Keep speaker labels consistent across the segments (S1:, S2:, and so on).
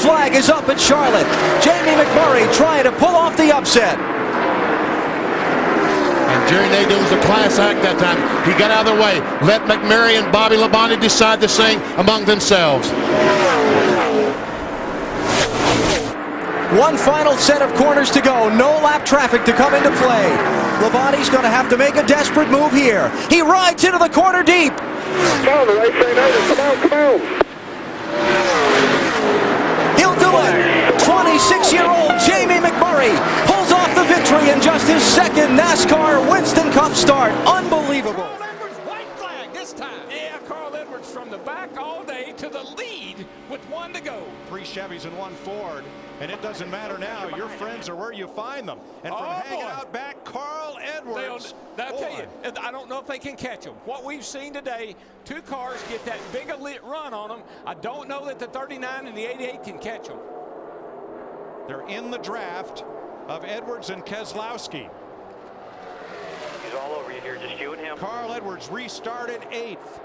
S1: flag is up at Charlotte. Jamie McMurray trying to pull off the upset.
S2: And Jerry Nadeau was a class act that time. He got out of the way. Let McMurray and Bobby Labonte decide this thing among themselves.
S1: One final set of corners to go. No lap traffic to come into play. Labonte's going to have to make a desperate move here. He rides into the corner deep.
S3: Come on, the race ain't over. Come on, come on.
S1: He'll do it. 26-year-old Jamie McMurray pulls off the victory in just his second NASCAR Winston Cup start. Unbelievable.
S4: Carl Edwards, white flag this time. Yeah, Carl Edwards from the back all day to the lead with 1 to go.
S5: 3 Chevys and 1 Ford, and it doesn't matter now. Your friends are where you find them. And from hanging out back, Carl Edwards.
S4: I'll tell you, I don't know if they can catch them. What we've seen today, 2 cars get that big a lit run on them. I don't know that the 39 and the 88 can catch them.
S5: They're in the draft of Edwards and Keselowski.
S6: He's all over you here, just you and him.
S5: Carl Edwards restarted 8th.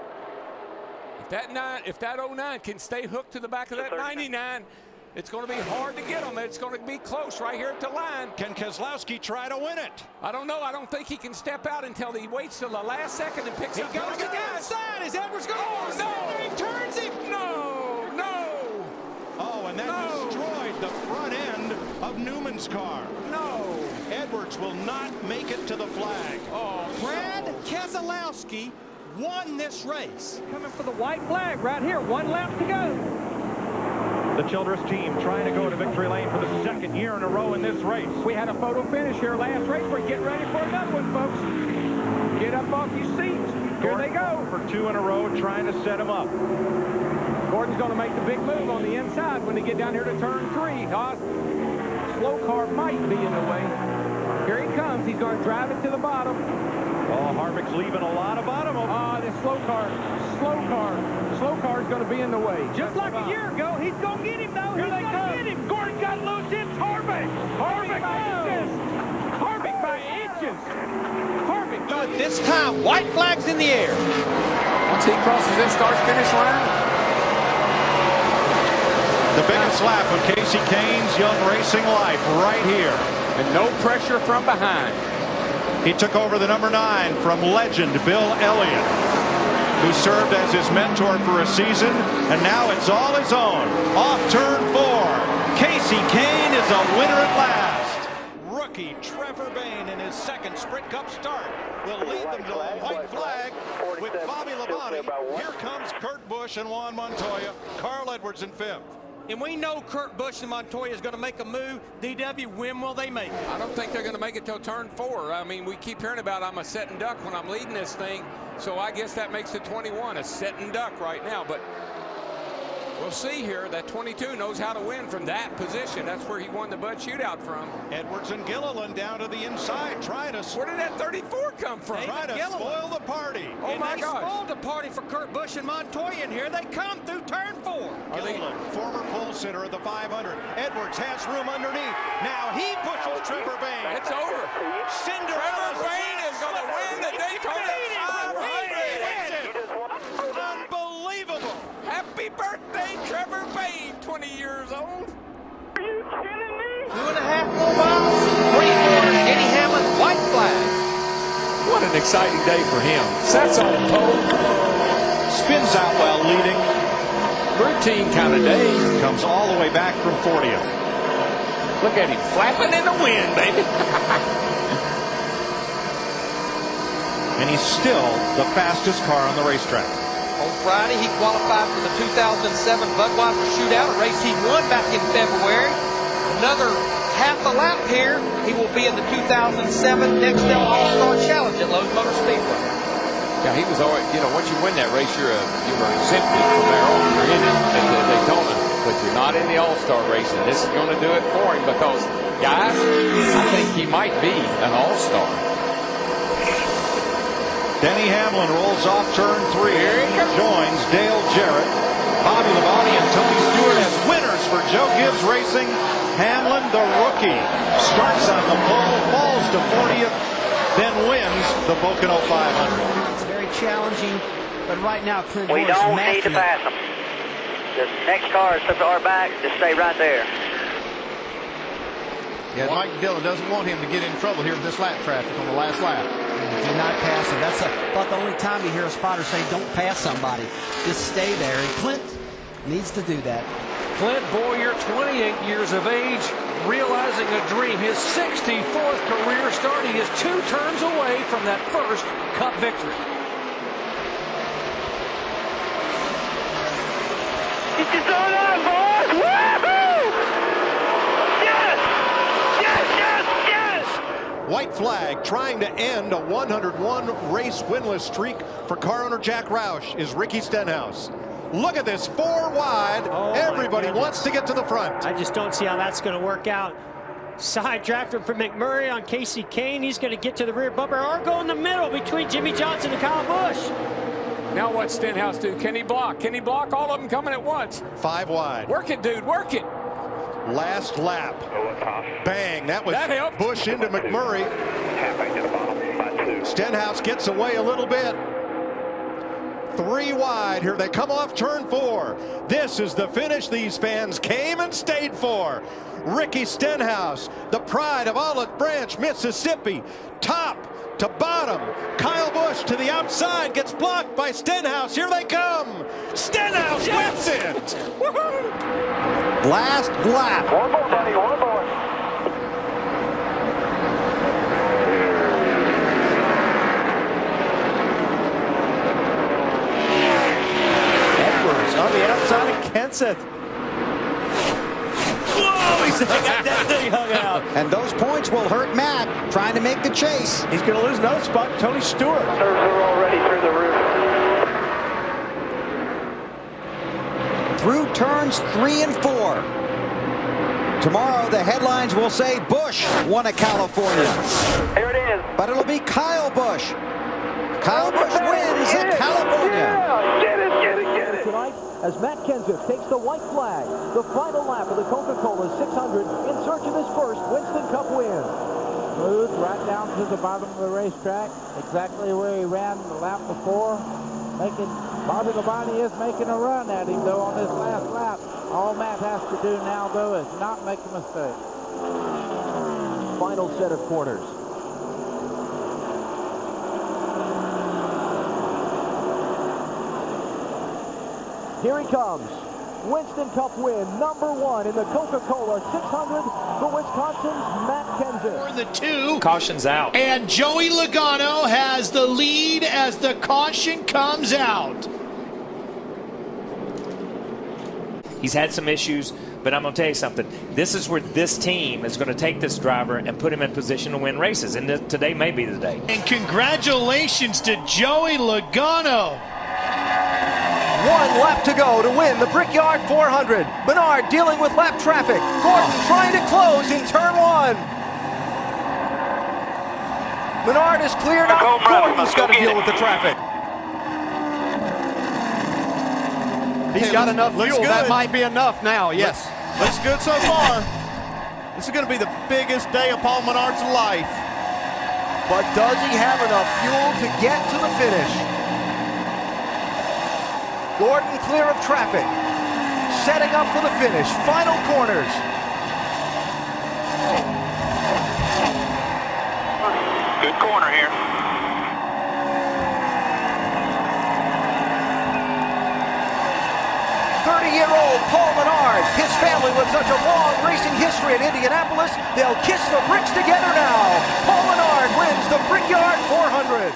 S4: If that 09 can stay hooked to the back of that 99, it's going to be hard to get them. It's going to be close right here at the line.
S5: Can Keselowski try to win it?
S4: I don't know. I don't think he can step out until he waits till the last second and picks up.
S5: He goes to the outside. Is Edwards going to lose?
S4: No.
S5: He turns him.
S4: No, no.
S5: Oh, and that destroyed the front end of Newman's car.
S4: No.
S5: Edwards will not make it to the flag.
S4: Oh,
S7: Brad Keselowski won this race. Coming for the white flag right here. 1 lap to go.
S8: The Childress team trying to go to victory lane for the 2nd year in a row in this race.
S7: We had a photo finish here last race. We're getting ready for another one, folks. Get up off your seats. Here they go.
S8: For 2 in a row, trying to set him up.
S7: Gordon's going to make the big move on the inside when they get down here to turn 3. Slow car might be in the way. Here he comes. He's going to drive it to the bottom.
S8: Oh, Harvick's leaving a lot of bottom.
S7: This slow car is going to be in the way. Just like a year ago, he's going to get him, though. He's going to get him. Gordon got loose. It's Harvick. Harvick by inches. Harvick. But this time, white flag's in the air.
S4: Once he crosses this start-finish line.
S5: The biggest lap of Kasey Kahne's young racing life right here.
S4: And no pressure from behind.
S5: He took over the number 9 from legend Bill Elliott, who served as his mentor for a season, and now it's all his own. Off turn 4. Kasey Kahne is a winner at last. Rookie Trevor Bayne in his 2nd Sprint Cup start will lead them to a white flag with Bobby Labonte. Here comes Kurt Busch and Juan Montoya. Carl Edwards in 5th.
S7: And we know Kurt Busch and Montoya is going to make a move. DW, when will they make it?
S4: I don't think they're going to make it till turn 4. I mean, we keep hearing about I'm a setting duck when I'm leading this thing. So I guess that makes the 21 a setting duck right now. But we'll see here. That 22 knows how to win from that position. That's where he won the Bud Shootout from.
S5: Edwards and Gilliland down to the inside, trying to...
S4: Where did that 34 come from?
S5: Trying to spoil the party.
S4: Oh, my gosh.
S7: They spoiled the party for Kurt Busch and Montoya, and here they come through turn 4.
S5: Gilliland, former pole sitter of the 500. Edwards has room underneath. Now he pushes Trevor Bayne.
S4: It's over.
S5: Cinderella.
S4: Trevor Bayne is going to win the Daytona 500.
S5: Unbelievable.
S4: Happy birthday, Trevor Bayne, 20 years old.
S3: Are you kidding me?
S7: 2.5 more miles. 3/4. Denny Hamlin, white flag.
S4: What an exciting day for him. Sets on the pole.
S5: Spins out while leading.
S4: Routine kind of day.
S5: Comes all the way back from 40th.
S4: Look at him flapping in the wind, baby.
S5: And he's still the fastest car on the racetrack.
S7: On Friday, he qualified for the 2007 Budweiser Shootout, a race he won back in February. Another half a lap here, he will be in the 2007 Nextel All-Star Challenge at Lowe's Motor Speedway.
S4: Yeah, he was always, you know, once you win that race, you were exempted from there on. You're in it at the Daytona, but you're not in the All-Star race, and this is going to do it for him because, guys, I think he might be an All-Star.
S5: Denny Hamlin rolls off turn 3. Joins Dale Jarrett, Bobby Labonte, and Tony Stewart as winners for Joe Gibbs Racing. Hamlin, the rookie, starts on the pole, falls to 40th, then wins the Pocono 500.
S9: It's very challenging, but right now Clint
S6: We don't need to pass them. The next car is to our back. Just stay right there.
S9: Yeah, Mike Dillon doesn't want him to get in trouble here with this lap traffic on the last lap.
S1: Do not pass him. That's about the only time you hear a spotter say don't pass somebody. Just stay there. And Clint needs to do that.
S7: Clint Boyer, 28 years of age, realizing a dream. His 64th career start. He is 2 turns away from that first Cup victory.
S3: Get your zone on, boys! Woohoo! Yes! Yes, yes, yes!
S5: White flag trying to end a 101 race winless streak for car owner Jack Roush is Ricky Stenhouse. Look at this, 4 wide. Everybody wants to get to the front.
S10: I just don't see how that's going to work out. Side drafter for McMurray on Kasey Kane. He's going to get to the rear bumper or go in the middle between Jimmie Johnson and Kyle Busch.
S4: Now what's Stenhouse do? Can he block? Can he block all of them coming at once?
S5: 5 wide.
S4: Work it, dude. Work it.
S5: Last lap. Bang. That was Busch into McMurray. Stenhouse gets away a little bit. 3 wide. Here they come off turn 4. This is the finish these fans came and stayed for. Ricky Stenhouse, the pride of Olive Branch, Mississippi. Top to bottom. Kyle Busch to the outside, gets blocked by Stenhouse. Here they come. Stenhouse wins it. Last lap.
S3: One more, buddy, one more.
S1: Edwards on the outside of Kenseth. Whoa, he's got that thing hung out. And those points will hurt Matt trying to make the chase. He's going to lose another spot. Tony Stewart.
S3: Serves are already through the roof.
S1: Through turns 3 and 4. Tomorrow the headlines will say Busch won at California.
S3: Here it is.
S1: But it'll be Kyle Busch. Kyle Busch wins at California.
S3: Yeah, get it, get it, get it.
S7: Tonight, as Matt Kenseth takes the white flag, the final lap of the Coca-Cola 600 in search of his first Winston Cup win.
S11: Moved right down to the bottom of the racetrack, exactly where he ran the lap before. Bobby Labonte is making a run at him, though, on this last lap. All Matt has to do now, though, is not make a mistake.
S7: Final set of corners. Here he comes. Winston Cup win, #1 in the Coca-Cola 600 for Wisconsin's Matt Kenseth.
S9: For the 2.
S12: Caution's out.
S9: And Joey Logano has the lead as the caution comes out.
S12: He's had some issues, but I'm going to tell you something. This is where this team is going to take this driver and put him in position to win races, and today may be the day.
S9: And congratulations to Joey Logano.
S1: 1 lap to go to win the Brickyard 400. Menard dealing with lap traffic. Gordon trying to close in turn 1. Menard is cleared up. Gordon's got to deal with the traffic.
S5: He's got enough fuel. That might be enough now. Yes.
S9: Looks good so far. This is going to be the biggest day of Paul Menard's life.
S1: But does he have enough fuel to get to the finish? Gordon clear of traffic. Setting up for the finish. Final corners.
S6: Good corner here.
S1: 30-year-old Paul Menard. His family with such a long racing history in Indianapolis, they'll kiss the bricks together now. Paul Menard wins the Brickyard 400.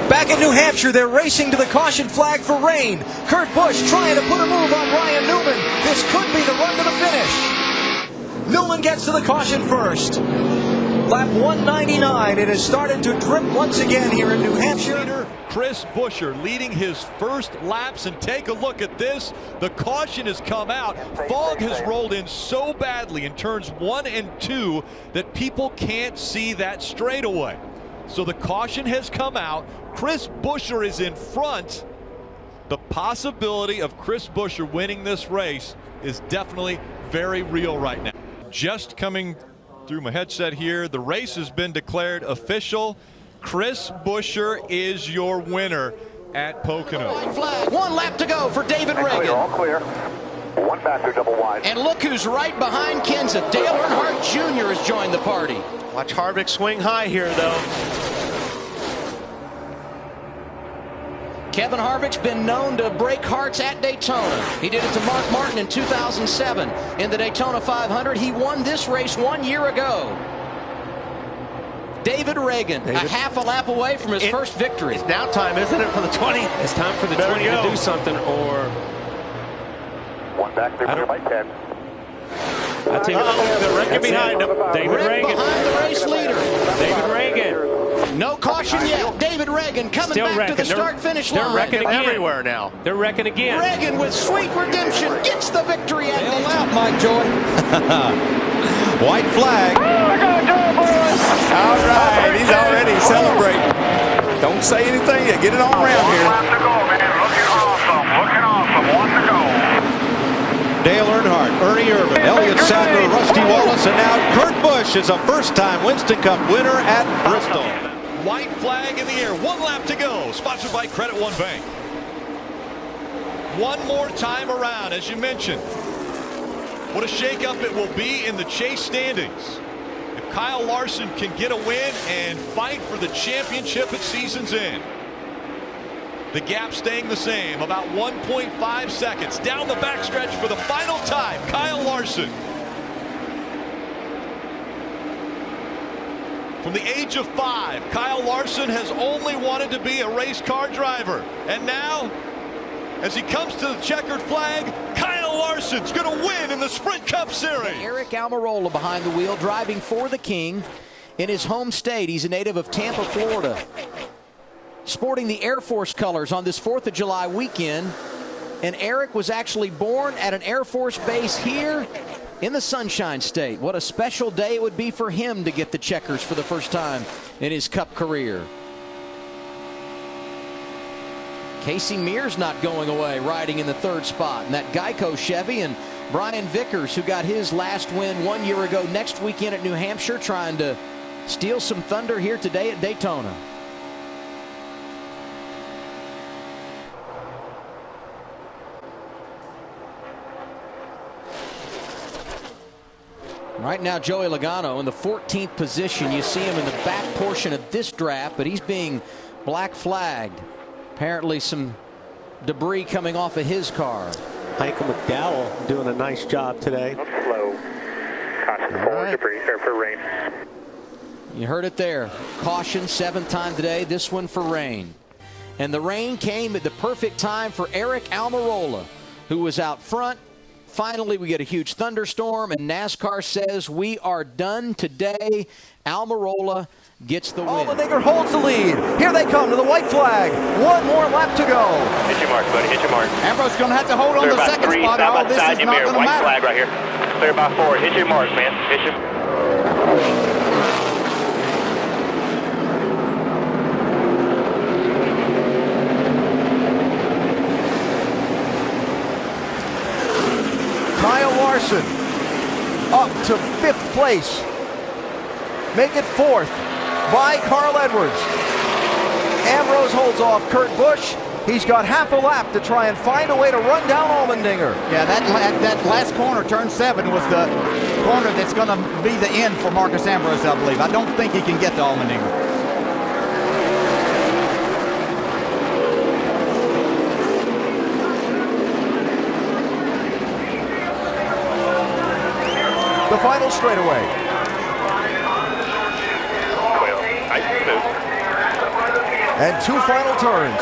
S1: Back in New Hampshire, they're racing to the caution flag for rain. Kurt Busch trying to put a move on Ryan Newman. This could be the run to the finish. Newman gets to the caution first. Lap 199. It has started to drip once again here in New Hampshire.
S5: Chris Buescher leading his first laps, and take a look at this. The caution has come out. Fog has rolled in so badly in turns 1 and 2 that people can't see that straightaway. So the caution has come out. Chris Buescher is in front. The possibility of Chris Buescher winning this race is definitely very real right now. Just coming through my headset here, the race has been declared official. Chris Buescher is your winner.
S13: at Pocono.
S9: White flag. 1 lap to go for David
S6: Clear,
S9: Reagan.
S6: all clear. One factor, double wide.
S9: And look who's right behind Kenseth. Dale Earnhardt Jr. has joined the party.
S14: Watch Harvick swing high here, though.
S9: Kevin Harvick's been known to break hearts at Daytona. He did it to Mark Martin in 2007 in the Daytona 500. He won this race 1 year ago. David Reagan, a half a lap away from his first victory.
S14: It's now time, isn't it, for the 20?
S12: It's time for the 20 to do something, or...
S6: One back, 3 by 10.
S12: I tell you,
S14: the Reagan behind him.
S12: David Reagan.
S9: Behind the race leader.
S12: David Reagan.
S9: No caution yet. David Reagan coming
S12: Still
S9: back
S12: wrecking.
S9: to the start-finish line.
S12: They're wrecking again.
S14: Everywhere now.
S12: They're wrecking again.
S9: Reagan with sweet redemption gets the victory at
S1: Bail
S9: Daytona.
S1: out, Mike Joy. White flag.
S15: All right, he's already celebrating. Don't say anything yet. Get it on around here.
S3: One lap to go, man. Looking awesome. Looking awesome. 1 to go.
S5: Dale Earnhardt, Ernie Irvan, Elliott Sadler, Rusty Wallace, and now Kurt Busch is a first-time Winston Cup winner at Bristol.
S13: White flag in the air. 1 lap to go. Sponsored by Credit One Bank. One more time around, as you mentioned. What a shakeup it will be in the chase standings. If Kyle Larson can get a win and fight for the championship at season's end. The gap staying the same, about 1.5 seconds. Down the backstretch for the final time, Kyle Larson. From the age of 5, Kyle Larson has only wanted to be a race car driver. And now, as he comes to the checkered flag, Kyle Larson's going to win in the Sprint Cup Series.
S9: Aric Almirola behind the wheel, driving for the King in his home state. He's a native of Tampa, Florida. Sporting the Air Force colors on this 4th of July weekend. And Aric was actually born at an Air Force base here in the Sunshine State. What a special day it would be for him to get the checkers for the first time in his Cup career. Casey Mears not going away, riding in the 3rd spot. And that Geico Chevy, and Brian Vickers, who got his last win 1 year ago, next weekend at New Hampshire, trying to steal some thunder here today at Daytona. Right now, Joey Logano in the 14th position. You see him in the back portion of this draft, but he's being black flagged. Apparently some debris coming off of his car.
S14: Michael McDowell doing a nice job today.
S6: Slow. Caution forward, debris for rain.
S9: You heard it there. Caution, 7th time today. This one for rain. And the rain came at the perfect time for Aric Almirola, who was out front. Finally, we get a huge thunderstorm, and NASCAR says we are done today. Almirola gets the win.
S1: Allmendinger holds the lead. Here they come to the white flag. 1 more lap to go.
S6: Hit your mark, buddy. Hit your mark.
S1: Ambrose's going to have to hold on to the second spot. All this is not going to
S6: White
S1: matter.
S6: flag right here. Clear by 4. Hit your mark, man. Hit your...
S1: Kyle Larson up to 5th place. Make it 4th by Carl Edwards. Ambrose holds off Kurt Busch. He's got half a lap to try and find a way to run down Allmendinger.
S11: Yeah, that last corner, turn 7, was the corner that's going to be the end for Marcus Ambrose, I believe. I don't think he can get to Allmendinger.
S1: The final straightaway.
S6: Well, nice and smooth.
S1: And 2 final turns.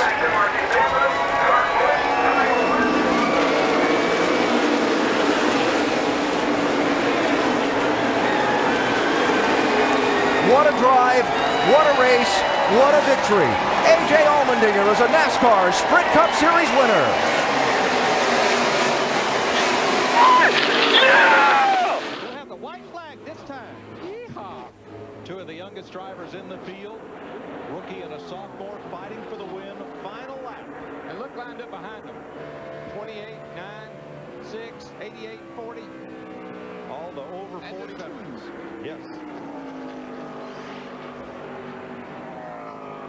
S1: What a drive, what a race, what a victory. A.J. Allmendinger is a NASCAR Sprint Cup Series winner.
S8: Two of the youngest drivers in the field. Rookie and a sophomore fighting for the win. Final lap.
S4: And look lined up behind them. 28, 9, 6, 88, 40.
S8: All the over 40 veterans. Yes.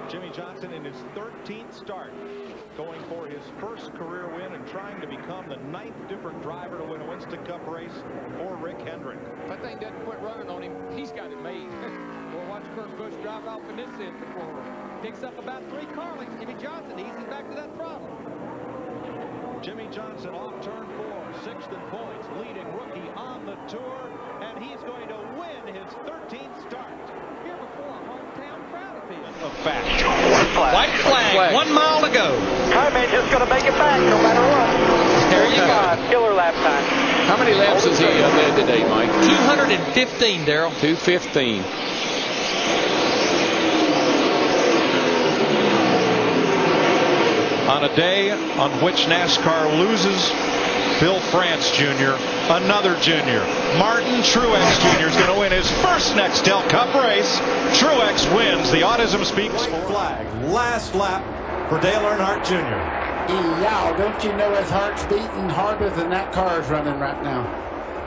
S8: Jimmie Johnson in his 13th start, going for his first career win and trying to become the 9th different driver to win a Winston Cup race for Rick Hendrick.
S7: If that thing doesn't quit running on him, he's got it made. We'll watch Kurt Busch drive off in this end before picks up about 3 car lengths. Jimmie Johnson eases back to that throttle.
S8: Jimmie Johnson off turn 4, 6th in points, leading rookie on the tour, and he's going to win his 13th start. Here before a hometown crowd of people.
S7: White flag, 1 mile to go.
S6: Highman just going to make it back no matter what.
S7: There you go.
S6: Killer lap time.
S4: How many laps has he led today, Mike?
S7: 215, Daryl.
S4: 215.
S5: On a day on which NASCAR loses Bill France Jr., another junior, Martin Truex Jr. is going to win his first Nextel Cup race. Truex wins the Autism Speaks flag. Last lap for Dale Earnhardt Jr.
S11: Yeah, don't you know his heart's beating harder than that car is running right now?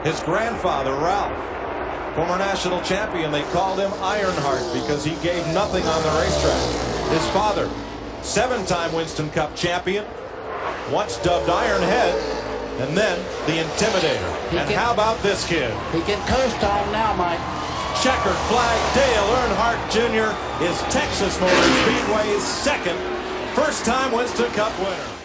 S5: His grandfather, Ralph, former national champion, they called him Ironheart because he gave nothing on the racetrack. His father, 7-time Winston Cup champion, once dubbed Ironhead, and then the Intimidator. How about this kid?
S11: He can coast on now, Mike.
S5: Checkered flag, Dale Earnhardt Jr. is Texas Motor Speedway's second first-time Winston Cup winner.